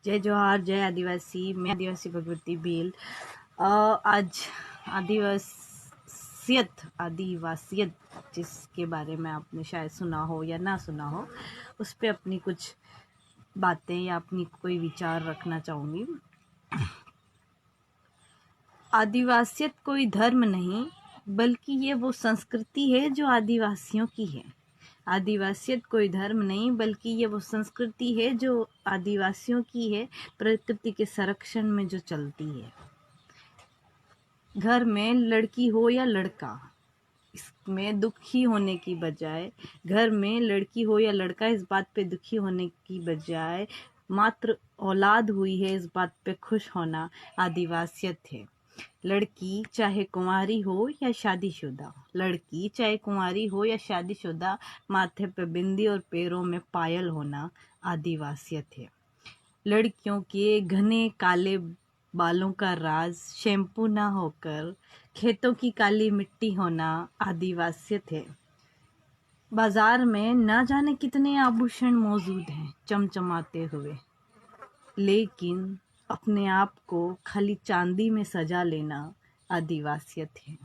जय जोहार, जय आदिवासी। मैं आदिवासी भगवती भील। आज आदिवासियत जिसके बारे में आपने शायद सुना हो या ना सुना हो, उस पे अपनी कुछ बातें या अपनी कोई विचार रखना चाहूँगी। आदिवासियत कोई धर्म नहीं, बल्कि ये वो संस्कृति है जो आदिवासियों की है। आदिवासियत कोई धर्म नहीं, बल्कि ये वो संस्कृति है जो आदिवासियों की है, प्रकृति के संरक्षण में जो चलती है। घर में लड़की हो या लड़का, इसमें दुखी होने की बजाय, घर में लड़की हो या लड़का, इस बात पे दुखी होने की बजाय मात्र औलाद हुई है इस बात पे खुश होना आदिवासियत है। लड़की चाहे कुंवारी हो या शादीशुदा, लड़की चाहे कुंवारी हो या शादीशुदा, माथे पे बिंदी और पैरों में पायल होना आदिवासियत है। लड़कियों के घने काले बालों का राज शैम्पू ना होकर खेतों की काली मिट्टी होना आदिवासियत है। बाजार में ना जाने कितने आभूषण मौजूद हैं चमचमाते हुए, लेकिन अपने आप को खाली चांदी में सजा लेना आदिवासियत है।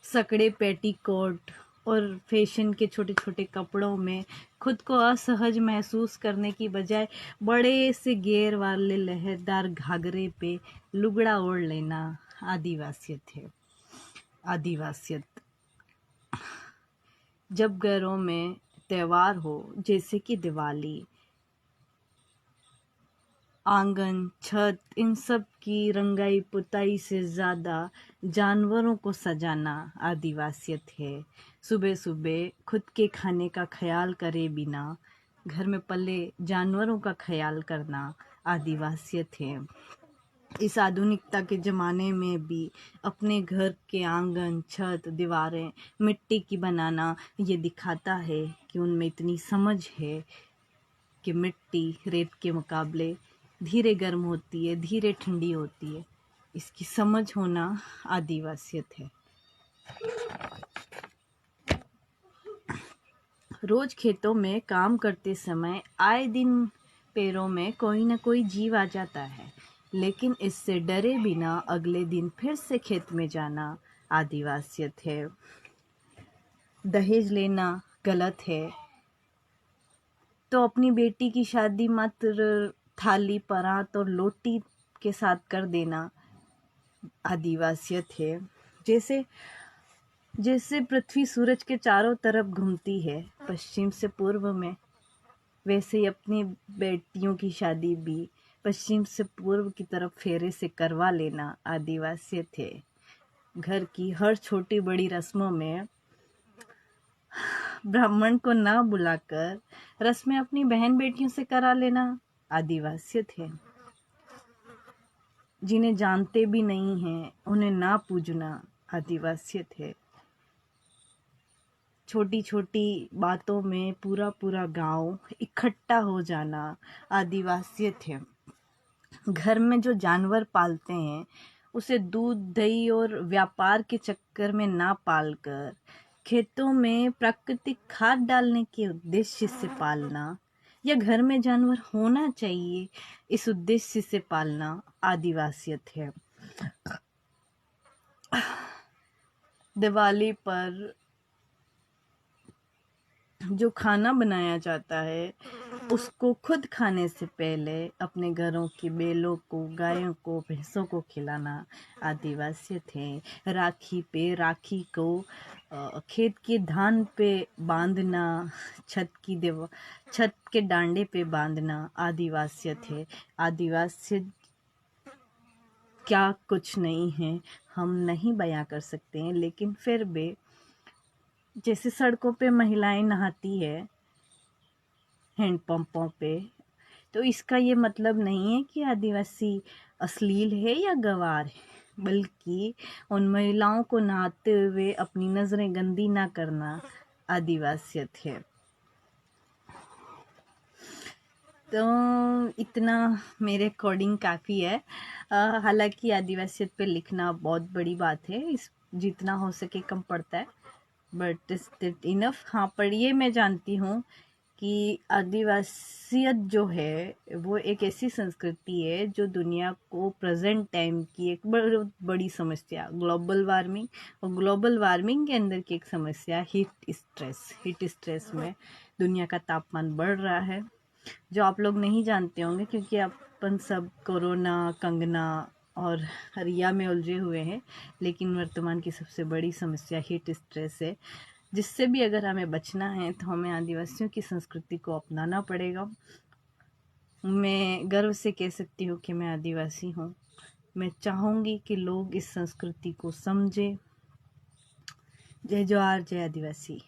सकड़े पेटीकोट और फैशन के छोटे छोटे कपड़ों में खुद को असहज महसूस करने की बजाय बड़े से घेर वाले लहरदार घाघरे पे लुगड़ा ओढ़ लेना आदिवासियत है। आदिवासियत जब घरों में त्योहार हो, जैसे कि दिवाली, आंगन, छत, इन सब की रंगाई पुताई से ज़्यादा जानवरों को सजाना आदिवासियत है। सुबह सुबह खुद के खाने का ख्याल करे बिना घर में पले जानवरों का ख्याल करना आदिवासियत है। इस आधुनिकता के ज़माने में भी अपने घर के आंगन, छत, दीवारें मिट्टी की बनाना ये दिखाता है कि उनमें इतनी समझ है कि मिट्टी रेत के मुकाबले धीरे गर्म होती है, धीरे ठंडी होती है। इसकी समझ होना आदिवासियत है। रोज खेतों में काम करते समय आए दिन पैरों में कोई ना कोई जीव आ जाता है, लेकिन इससे डरे बिना अगले दिन फिर से खेत में जाना आदिवासियत है। दहेज लेना गलत है, तो अपनी बेटी की शादी मात्र थाली, परात और लोटी के साथ कर देना आदिवासियत है। जैसे जैसे पृथ्वी सूरज के चारों तरफ घूमती है, पश्चिम से पूर्व में, वैसे ही अपनी बेटियों की शादी भी पश्चिम से पूर्व की तरफ फेरे से करवा लेना आदिवासियत है। घर की हर छोटी बड़ी रस्मों में ब्राह्मण को ना बुलाकर रस्में अपनी बहन बेटियों से करा लेना आदिवासियत है। जिन्हें जानते भी नहीं हैं उन्हें ना पूजना आदिवासियत है। छोटी छोटी बातों में पूरा पूरा गांव इकट्ठा हो जाना आदिवासियत है। घर में जो जानवर पालते हैं उसे दूध, दही और व्यापार के चक्कर में ना पालकर खेतों में प्राकृतिक खाद डालने के उद्देश्य से पालना, या घर में जानवर होना चाहिए इस उद्देश्य से पालना आदिवासियत है। दिवाली पर जो खाना बनाया जाता है उसको खुद खाने से पहले अपने घरों की बैलों को, गायों को, भैंसों को खिलाना आदिवासियत है। राखी पे राखी को खेत के धान पे बांधना, छत के डांडे पे बांधना आदिवासियत है। आदिवासियत क्या कुछ नहीं है हम नहीं बयां कर सकते हैं, लेकिन फिर भी जैसे सड़कों पे महिलाएं नहाती है हैंडपंपों पे, तो इसका ये मतलब नहीं है कि आदिवासी अश्लील है या गंवार है, बल्कि उन महिलाओं को नहाते हुए अपनी नज़रें गंदी ना करना आदिवासियत है। तो इतना मेरे अकॉर्डिंग काफ़ी है। हालांकि आदिवासियत पे लिखना बहुत बड़ी बात है, इस जितना हो सके कम पड़ता है, बट इज इट इनफ। हाँ, पर ये मैं जानती हूँ कि आदिवासियत जो है वो एक ऐसी संस्कृति है जो दुनिया को प्रेजेंट टाइम की एक बड़ी समस्या ग्लोबल वार्मिंग और ग्लोबल वार्मिंग के अंदर की एक समस्या हीट स्ट्रेस में दुनिया का तापमान बढ़ रहा है, जो आप लोग नहीं जानते होंगे क्योंकि अपन सब कोरोना, कंगना और रिया में उलझे हुए हैं। लेकिन वर्तमान की सबसे बड़ी समस्या हीट स्ट्रेस है, जिससे भी अगर हमें बचना है तो हमें आदिवासियों की संस्कृति को अपनाना पड़ेगा। मैं गर्व से कह सकती हूँ कि मैं आदिवासी हूँ। मैं चाहूँगी कि लोग इस संस्कृति को समझें। जय जोहार, जय आदिवासी।